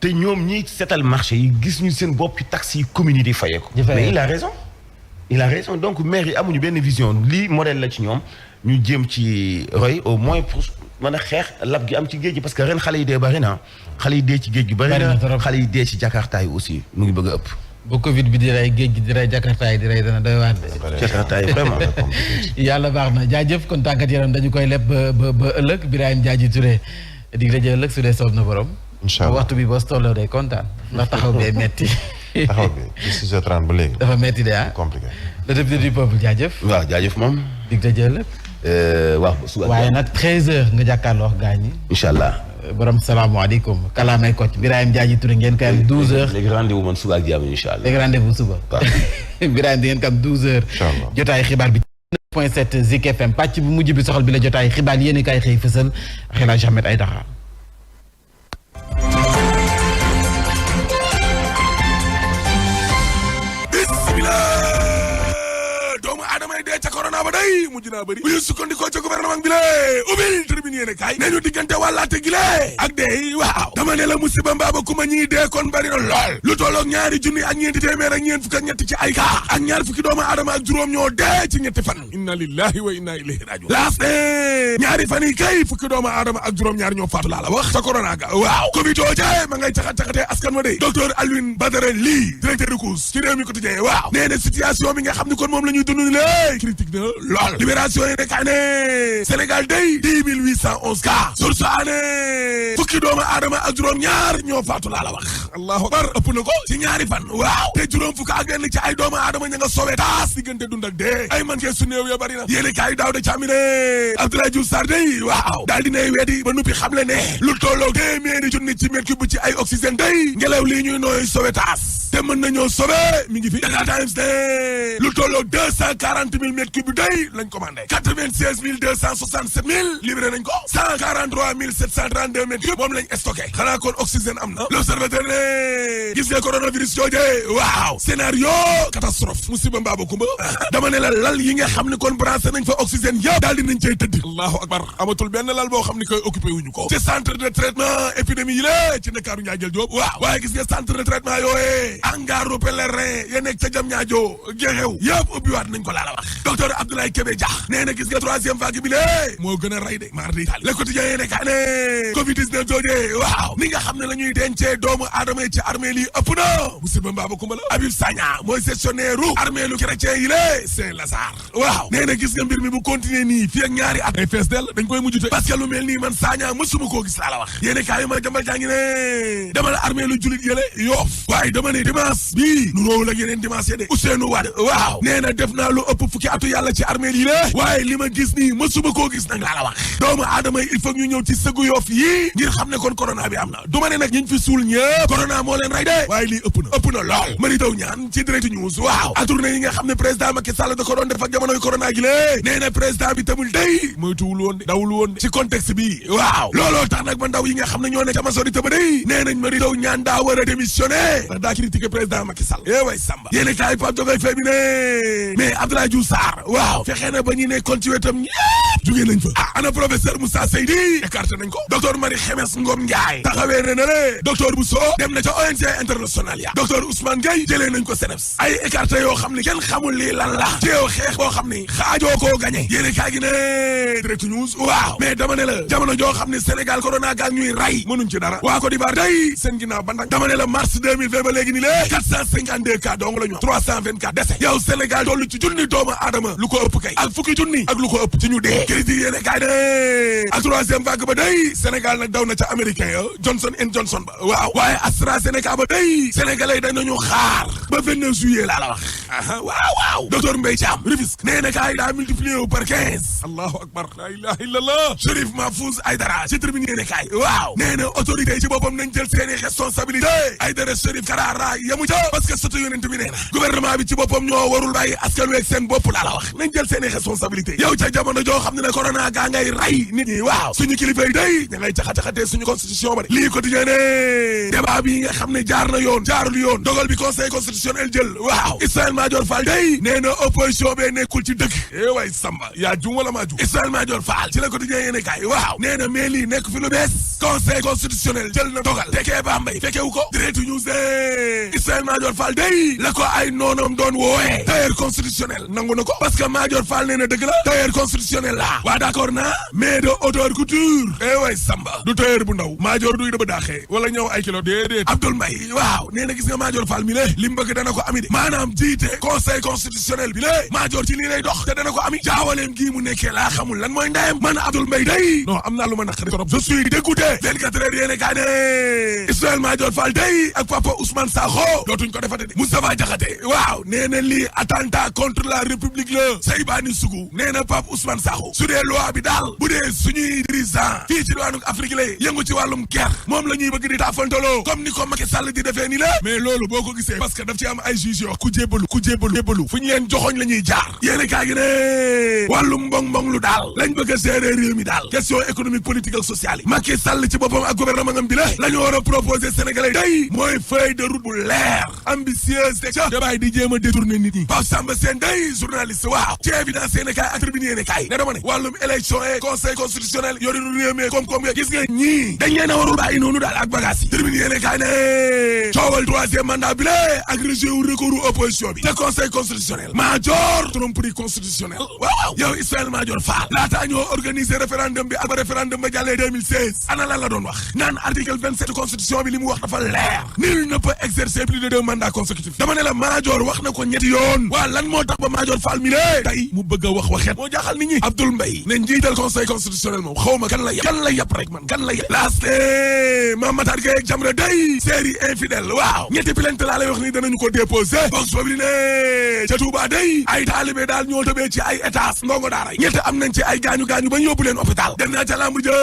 te ñoom ñi seetal marché yi gis ñu seen bopp ci taxes yi communes yi di fayee ko mais il a raison donc maire yi amuñu benn vision lii modèle la ci ñoom ñu jéem ci roy au moins pour mën a xeex lab gi am ci géej gi parce que ren xale yi dee bari na xale yi dee ci géej gi bari na xale yi dee ci Jakarta yi aussi mu ngi bëgg a ëpp bu Covid bi di rey géej gi di rey Jakarta yi di rey dana doy waar Jakarta yi vraiment yàlla baax na jaajëf kon tàggat yaram dañu koy leb ba ëllëg Birahim Diadji Touré dig la ëllëg su dee soob na borom inchallah waxtu bi boo tolloo day kontaan ndax taxaw bee metti taxaw bi 6h30 ba léegi dafa metti de compliqué le député du peuple jaajëf waaw jaajëf moom dig la ëllëg waaw waaye nag 13h nga jàkkaarloo wax gaañ yi inchallah borom salaamaaleykum kalaamay Kocc Birahim Diadji Touré ngeen koy am 12h léegi rendez-vous man suba ak jàmm inchallah léegi rendez-vous suba Birahim di ngeen ko am 12h jotaay xibaar bi 9.7 Zik FM pàcc bu mujj bi soxal bi la jotaay xibaar yéen kay xëy fësal ak El Hadj Ahmed Aïdara ba day mujj naa bëri bu ñu sukkandikoo ca gouvernement bi lée ubbil tribune yéene kaay ne ñu diggante wàllaate gi lée ak dee waaw dama ne la musiba mbaaba kuma ñii dee kon bari na lool lu tolloog 2 junni ak ñeenti téeméer ak ñeent fukk ak ñetti ci ay kaa ak 2 fukki doomu aadama ak juróom ñoo dee ci ñetti fan inna lillahi wa inna ilayhi rajiun laas ne ñaari fan yi kay fukki doomu aadama ak juróom ñaar ñoo faatu laa la wax sa corona ga waaw Covid jooje ma ngay caxat-caxatee askan wa de docteur Alioune Badara Ly directeur de course ci réew mi quotidien waaw nee na situation bi nga xam ni kon moom la ñuy dund ni lé critique na lool libération yi nekkaa ne Sénégal day 10 811 cas source ané fukki doomu aadama ak juróom ñaar ñoo faatu laa la wax allahu akbar ëpp na ko ci ñaari fan waaw te juróom fukk ak benn ci ay doomu aadama ña nga sowe taas diggante dund ak dee ay man kee su néew ya bari na yéene kaay daaw de càmmine Abdoulaye Diouf Sarr day waaw daal dinay weedi ba nuppi xamle ne lu tolloo téeméeri junni ci mètre cube ci ay oxygène day ngelaw lii ñuy nooy sowe taas te mën nañoo sauver mi ngi fi Dakar Times ne lu tolloo 240 000 mètres cubes day lañ commandé 96 267 000 livré nañ ko 143 732 mètres cubes moom lañ stocké xanaa kon oxygène am na l'observateur ne gis nga coronavirus joojee waaw scénario catastrophe musiba mbaaba kumba dama ne la lal yi nga xam ne kon branché nañ fa oxygène yëpp daal di nañ cay tëdd allahu akbar amatul benn lal boo xam ne koy occupé wuñu ko ci centre de traitement épidémie yi la ci Ndakaaru Njaajël Jóob waaw waaye gis nga centre de traitement yooyee angaaru pèlerin ya nekk ca jam ñaajo jeexew yëpp ubbiwaat nañ ko laa la wax docteur Abdoulaye Kébé Dia nee na gis nga troisième vague bi lée moo gën a rey de mar di le quotidien yee ne kaa ne covid 19 joojee waaw ni nga xam ne la ñuy dencee doomu aadama yi ci armée lii ëpp na musiba mbaaba kumba la Habib Sagna mooy gestionnaire u armée lu chrétien yi lée Saint-Lazare waaw nee na gis nga mbir mi bu continuer nii fii ak ñaari at ay fees del dañ koy mujjute parce que lu mel nii man Sagna mësuma koo gis laa la wax yéene kaa yi ma jambal jàngi ne dama la armée lu julit yële Yoff waaye dama ne dimanche bii nu róowul ak yeneen dimanche yi de Ousseynou Wade waaw nee na def naa lu ëpp fukki atu yàlla ci armée lii la waaye li ma gis nii mësuma koo gis nag laa la wax doomu aadama yi il faut ñu ñëw ci sëggu Yoff yi ngir xam ne kon corona bi am na du ma ne nag ñiñ fi suul ñëpp corona moo leen rey de waaye lii ëpp na lool mari taw ñaan ci direct news waaw atourné yi nga xam ne président Macky Sall da ko doon def ak jamonoy corona gi lée nee na président bi tamul day moytuwul woon de dawul woon de ci contexte bi waaw looloo tax nag ba ndaw yi nga xam ne ñoo ne ca majorité ba day nee nañ mari taw ñaan daa war a démissionné ndax daa critiqué président Macky Sall way Samba yéene kaay Pape Diogaye Faye bi ne mais Abdoulaye Diouf Sarr waaw fexe na ba ñu nekkoon ci wetam ñëpp jugee nañ fa ana professeur Moussa Seydi écarté nañ ko docteur Marie Khemesse Ngom Ndiaye taxawee ne na le docteur Bousso dem na ca ONG international ya docteur Ousmane Gueye jëlee nañ ko CNEPS ay écarté yoo xam ne kenn xamul lii lan la teew xeex boo xam ne xaajoo koo gagné yéene kaay gi ne direct news waaw mais dama ne la jamono joo xam ne Sénégal corona gaa ñuy ray mënuñ ci dara waa Côte d'Ivoire day seen ginnaaw bandak dama ne la mars 2020 ba léegi ni lée 452 cas dong la ñu 324 décès yow Sénégal dollu ci junni doomu aadama lu ko ëpp kay ak fukki junni ak lu ko ëpp ci ñu dee critique yéene kaay ne ak troisième vague ba day Sénégal nag daw na ca américain ya Johnson & Johnson ba waaw waaye AstraZeneca ba day sénégalais dañu xaar ba 29 juillet laa la wax waaw docteur Mbaye Thiam Rufisque nee na kaay daa multiplié wu par 15 allahu akbar la ilaha illallah Chérif Mahfouz Aïdara ci tribune yéene kaay waaw nee na autorité yi ci boppam nañ jël seeni responsabilité Aïdara Chérif Karara yamu ca parce que soto yonent bi nee na gouvernement bi ci boppam ñoo warul bàyyi askan wi ak seen bopp laa la wax nañ jël seeni responsabilité yow ca jamono joo xam ne ne corona gaa ngay ray nit ñi waaw suñu kilifa yi day ña ngay caxa-caxatee suñu constitution ba de lii quotidien ne débat bi nga xam ne jaar na yoon jaarul yoon dogal bi conseil constitutionnel jël waaw Ismaïla Madior Fall day nee na opposition bee nekkul ci dëgg way Samba yaa jum wala maa jum Ismaïla Madior Fall ci la quotidien yéene kaay waaw nee na mais lii nekk fi lu bees conseil constitutionnel jël na dogal tekee Bambey fekkewu ko direct news de Ismaïla Madior Fall day la ko ay noonam doon woowe tailleur constitutionnel nangu na ko parce que Madior Fall nee na dëgg la tailleur constitutionnel la waa d'accord na mais de haute couture way Samba du tailleur bu ndaw Madior duy daba daaxee wala ñëw ay kilo déedéet Abdoul Mbaye waaw nee na gis nga Madior Fall mi le li mu bëgg dana ko ami de maanaam jiite conseil constitutionnel bi le Madior ci lii lay dox te dana ko ami jaawaleem gii mu nekkee laa xamul lan mooy ndeyam man Abdoul Mbaye day non am naa lu ma naqari trop je suis dégoûté 24 heures yéene kaa ne Ismaïla Madior Fall day ak papa Ousmane Sakho dootuñ ko defate de Moustapha Diakhaté waaw nee na lii attentat contre la république la Seybani Sougou nee na papa Ousmane Sakho su dee loi bi daal bu dee suñuy dirigeant fii ci diwaanu Afrique lay yëngu ci wàllum guerre moom la ñuy bëgg di taafantaloo comme ni ko Macky Sall di defee ni la mais loolu boo ko gisee parce que daf ci am ay juge yoo ku jébbalu fu ñu leen joxoñ la ñuy jaar yéene kaa gi ne wàllum mbong lu daal lañ bëgg a gérer réew mi daal question économique politique ak sociale yi Macky Sall ci boppam ak gouvernement am bi la ñu war a proposer Sénégalais day mooy feuille de route bu leer ambitieuse te ca dabaay di jéem a détourner nit ñi Pape Samba Sène day journaliste waaw ci évidence yéene kaay ak tribune yéene kaay ne dama ne wàllum élection et conseil constitutionnel yorinu réew mi comme gis nga ñii dañ leen a warul bàyyi noonu daal ak bagage yi tribune yéene kaay ne coowal troisième mandat bi la ak rejet wu recours opposition bi te conseil constitutionnel Madior tromperie constitutionnel waaw yow Ismaïla Madior Fall laata ñoo organiser référendum bi ak ba référendum ba jàllee 2016 ana lan la doon wax naan article 27 constitution bi li mu wax dafa leer nul ne peut exercer plus de 2 mandats consécutifs dama ne la Madior wax na ko ñetti yoon waa lan moo tax ba Madior Fall mi lée tey mu bëgg a wax waxet moo jaaxal nit ñi Abdoul Mbaye ne njiital conseil constitutionnel moom xaw ma kan la yàpp rek man kan la yàpp laaste Mame Matar Gueye ak Jamra day série infidèle waaw ñetti plainte laa lay wax ni danañu ko déposé box boobu li ne ca Touba day ay taalibe daal ñoo tëbee ci ay étage ndongo daara ñett am nañ ci ay gaañu-gaañu ba ñu yóbbu leen hôpital dem naa ca lamb jë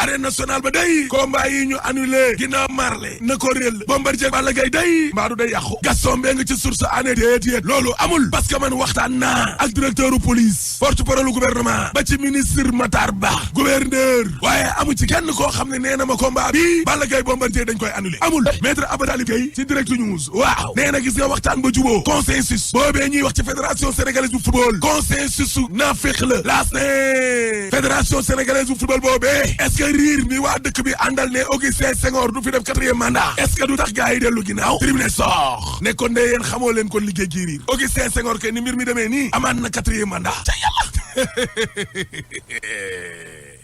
arène nationale ba day combat yi ñu annulé ginnaaw marle na ko réel Bombardier Balla Gaye day mbaadu day yàqu Gaston Mbengue ci source année déet loolu amul parce que man waxtaan naa ak directeur police porte-parole gouvernement ba ci ministre Matar Ba gouverneur waaye amu ci kenn koo xam ne nee na ma combat bi Balla Gaye Bombardier dañ koy annulé amul maître Abdalib Gueye ci direct news waaw nee na gis nga waxtaan ba juboo consensus boobee ñuy wax ci fédération sénégalaise bu football consensus naaféq la laas ne fédération sénégalaise bu football boobee est-ce que riir mi waa dëkk bi àndal ne Augustin Senghor du fi def 4e mandat est-ce que du tax gars yi dellu ginnaaw tribune sox ne kon de yéen xamoo leen kon liggéey kii riir Augustin Senghor ke ni mbir mi demee nii amaan na 4e mandat ca yàlla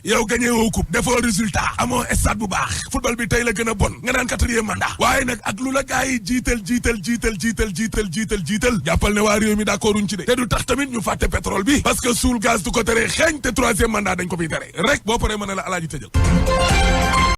yow gagné woo coupe defoo résultat amoo stade bu baax football bi tey la gën a bon nga naan 4e mandat waaye nag ak lu la gars yi jiital jàppal ne waa réew mi d'accorduñ ci de te du tax tamit ñu fàtte pétrole bi parce que suul gaz du ko tere xeeñ te 3e mandat dañ ko fiy tere rek boo paree mën a la alaaji tëjal